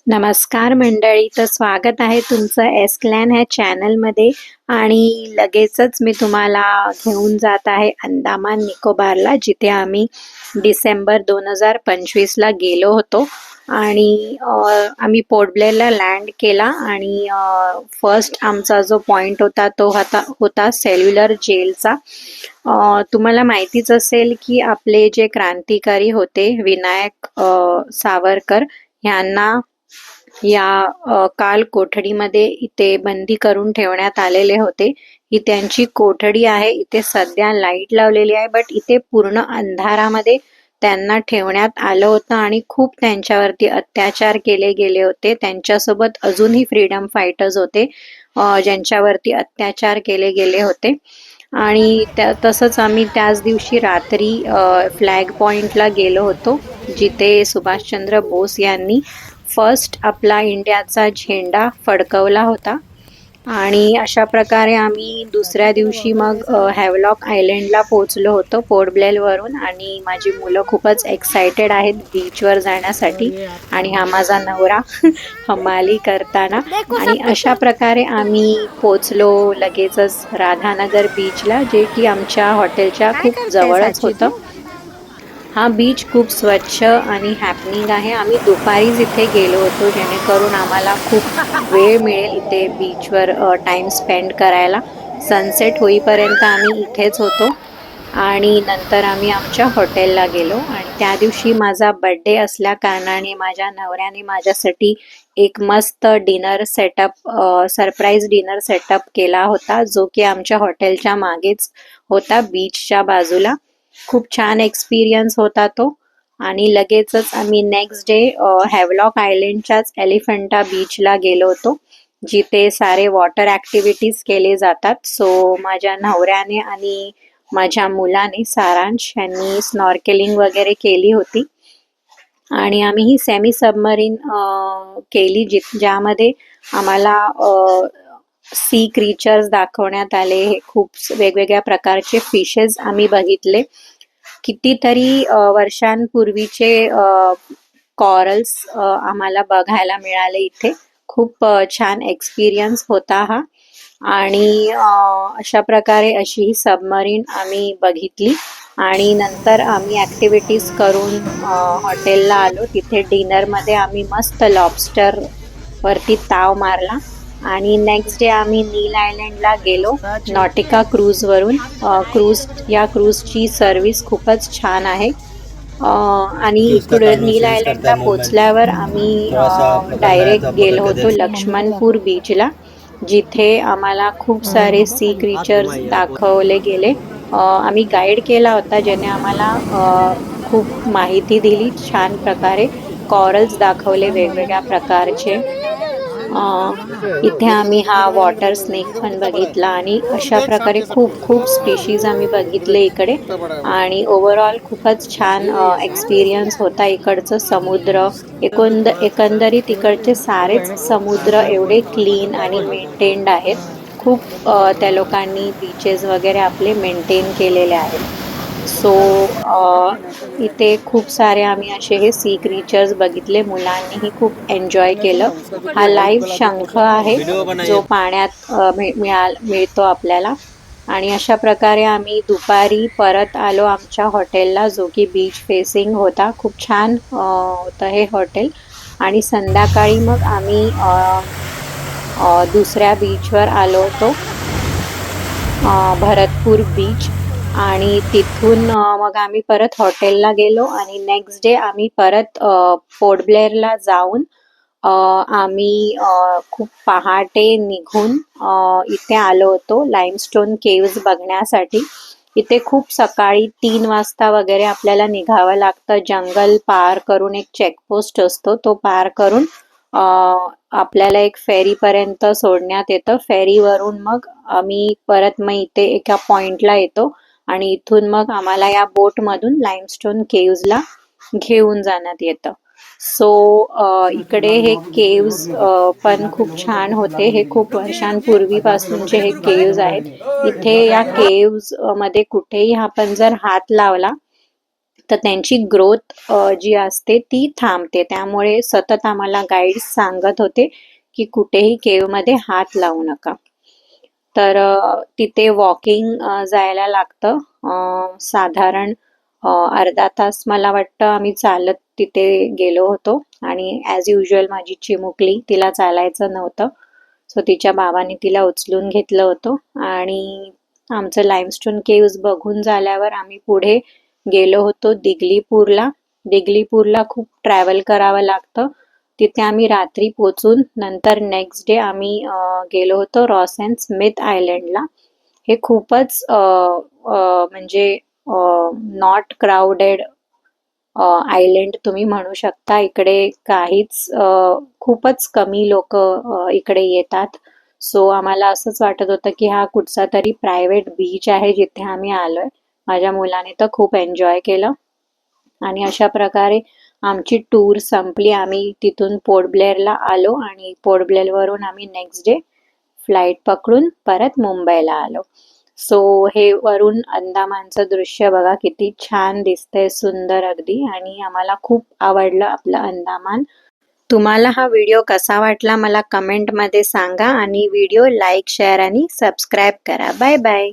नमस्कार मंडळी, तर स्वागत आहे तुमचं एस्क्लॅन ह्या चॅनलमध्ये. आणि लगेचच मी तुम्हाला घेऊन जात आहे अंदमान निकोबारला, जिथे आम्ही डिसेंबर 2025ला गेलो होतो. आणि आम्ही पोर्ट ब्लेअरला लँड केला आणि फर्स्ट आमचा जो पॉइंट होता तो होता सेल्युलर जेलचा. तुम्हाला माहितीच असेल की आपले जे क्रांतिकारी होते विनायक सावरकर यांना या काल कोठडीमध्ये इथे बंदी करून ठेवण्यात आलेले होते. ही त्यांची कोठडी आहे. इथे सध्या लाईट लावलेली आहे, बट इथे पूर्ण अंधारामध्ये त्यांना ठेवण्यात आलं होतं आणि खूप त्यांच्यावरती अत्याचार केले गेले होते. त्यांच्यासोबत अजूनही फ्रीडम फायटर्स होते ज्यांच्यावरती अत्याचार केले गेले होते. आणि तसंच आम्ही त्याच दिवशी रात्री फ्लॅग पॉइंटला गेलो होतो, जिथे सुभाषचंद्र बोस यांनी फर्स्ट आपला इंडियाचा झेंडा फडकवला होता. आणि अशा प्रकारे आम्ही दुसऱ्या दिवशी मग हॅवलॉक आयलंडला पोहोचलो होतो पोर्ट ब्लेअर वरून. आणि माझी मुलं खूपच एक्सायटेड आहेत बीचवर जाण्यासाठी, आणि हा माझा नवरा हमाली करताना. आणि अशा प्रकारे आम्ही पोहोचलो लगेचच राधानगर बीचला, जे की आमच्या हॉटेलच्या खूप जवळच होतं. हा बीच खूप स्वच्छ आणि हॅपनिंग आहे. आम्ही दुपारीच इथे गेलो होतो, जेणेकरून आम्हाला खूप वेळ मिळेल इथे बीचवर टाइम स्पेंड करायला. सनसेट होईपर्यंत आम्ही इथेच होतो आणि नंतर आम्ही आमच्या हॉटेलला गेलो. आणि त्या दिवशी माझा बर्थडे असल्या कारणाने माझ्या नवऱ्याने माझ्यासाठी एक मस्त dinner setup, surprise dinner setup केला होता, जो की आमच्या हॉटेलच्या मागेच होता, बीचच्या बाजूला. खूप छान एक्सपिरियन्स होता तो. आणि लगेचच आम्ही नेक्स्ट डे हॅवलॉक आयलंडच्याच एलिफंटा बीचला गेलो होतो, जिथे सारे वॉटर ॲक्टिव्हिटीज केले जातात. सो माझ्या नवऱ्याने आणि माझ्या मुलाने सारांश यांनी स्नॉर्केलिंग वगैरे केली होती. आणि आम्ही ही सेमी सबमरीन केली, ज्यामध्ये आम्हाला सी क्रीचर्स दाखवण्यात आले. हे खूप वेगवेगळ्या प्रकारचे फिशेस आम्ही बघितले. कितीतरी वर्षांपूर्वीचे कॉरल्स आम्हाला बघायला मिळाले इथे. खूप छान एक्सपिरियन्स होता हा. आणि अशा प्रकारे अशी ही सबमरीन आम्ही बघितली. आणि नंतर आम्ही ॲक्टिव्हिटीज करून हॉटेलला आलो. तिथे डिनरमध्ये आम्ही मस्त लॉबस्टर वरती ताव मारला. आणि नेक्स्ट डे आम्ही नील आयलंडला गेलो नॉटिका क्रूजवरून. या क्रूजची सर्व्हिस खूपच छान आहे. आणि इकडे नील आयलंडला पोचल्यावर आम्ही डायरेक्ट गेलो होतो लक्ष्मणपूर बीचला, जिथे आम्हाला खूप सारे सी क्रीचर्स दाखवले गेले. आम्ही गाईड केला होता, ज्याने आम्हाला खूप माहिती दिली छान प्रकारे. कॉरल्स दाखवले वेगवेगळ्या प्रकारचे. इथे आम्ही हा वॉटर स्नेक पण बघितला. आणि अशा प्रकारे खूप खूप स्पीशीज आम्ही बघितले इकडे. आणि ओव्हरऑल खूपच छान एक्सपिरियन्स होता. इकडचं समुद्र, एकंदरीत इकडचे सारेच समुद्र एवढे क्लीन आणि मेंटेन्ड आहेत. खूप त्या लोकांनी बीचेस वगैरे आपले मेंटेन केलेले आहेत. सो इथे खूखूप सारे आम्ही असे हे सी क्रीचर्स बघितले. मुलांनीही खूप एन्जॉय केलं. हा लाईव्ह शंख आहे, जो पाण्यात मिळतो आपल्याला. आणि अशा प्रकारे आम्ही दुपारी परत आलो आमच्या हॉटेलला, जो की बीच फेसिंग होता. खूप छान होतं हे हॉटेल. आणि संध्याकाळी मग आम्ही दुसऱ्या बीचवर आलो होतो, भरतपूर बीच. आणि तिथून मग आम्ही परत हॉटेलला गेलो. आणि नेक्स्ट डे आम्ही परत पोर्ट ब्लेअरला जाऊन आम्ही खूप पहाटे निघून इथे आलो होतो लाईमस्टोन केव्ज बघण्यासाठी. इथे खूप सकाळी 3 वाजता वगैरे आपल्याला निघावं लागतं. जंगल पार करून एक चेकपोस्ट असतो, तो पार करून आपल्याला एक फेरीपर्यंत सोडण्यात येतं. फेरीवरून मग आम्ही परत मग इथे एका पॉइंटला येतो. आणि इथून मग आम्हाला या बोटमधून लाईमस्टोन केव्जला घेऊन जाण्यात येतं. सो इकडे हे केव्ज पण खूप छान होते. हे खूप वर्षांपूर्वीपासूनचे हे केव्ज आहेत. इथे या केव्ज मध्ये कुठेही आपण जर हात लावला तर त्यांची ग्रोथ जी असते ती थांबते. त्यामुळे सतत आम्हाला गाईड्स सांगत होते की कुठेही केवमध्ये हात लावू नका. तर तिथे वॉकिंग जायला लागतं. साधारण अर्धा तास मला वाटतं आम्ही चालत तिथे गेलो होतो. आणि ॲज युजल माझी चिमुकली, तिला चालायचं नव्हतं, सो तिच्या बाबांनी तिला उचलून घेतलं होतं. आणि आमचं लाईमस्टोन केव्ज बघून झाल्यावर आम्ही पुढे गेलो होतो दिगलीपूरला. दिगलीपूरला खूप ट्रॅव्हल करावं लागतं. तिथे आम्ही रात्री पोचून नंतर नेक्स्ट डे आम्ही गेलो होतो रॉस अँड स्मिथ आयलंडला. हे खूपच म्हणजे नॉट क्राऊडेड आयलंड तुम्ही म्हणू शकता. इकडे काहीच खूपच कमी लोक इकडे येतात. सो आम्हाला असंच वाटत होतं की हा कुठचा तरी प्रायव्हेट बीच आहे जिथे आम्ही आलोय. माझ्या मुलाने तर खूप एन्जॉय केलं. आणि अशा प्रकारे आमची टूर संपली. आम्ही तिथून पोर्ट ब्लेअरला आलो आणि पोर्ट ब्लेअरवरून आम्ही नेक्स्ट डे फ्लाईट पकडून परत मुंबईला आलो. सो हे वरून अंदमानचं दृश्य बघा किती छान दिसतंय, सुंदर अगदी. आणि आम्हाला खूप आवडलं आपलं अंदमान. तुम्हाला हा व्हिडिओ कसा वाटला मला कमेंटमध्ये सांगा आणि व्हिडिओ लाईक, शेअर आणि सबस्क्राईब करा. Bye bye.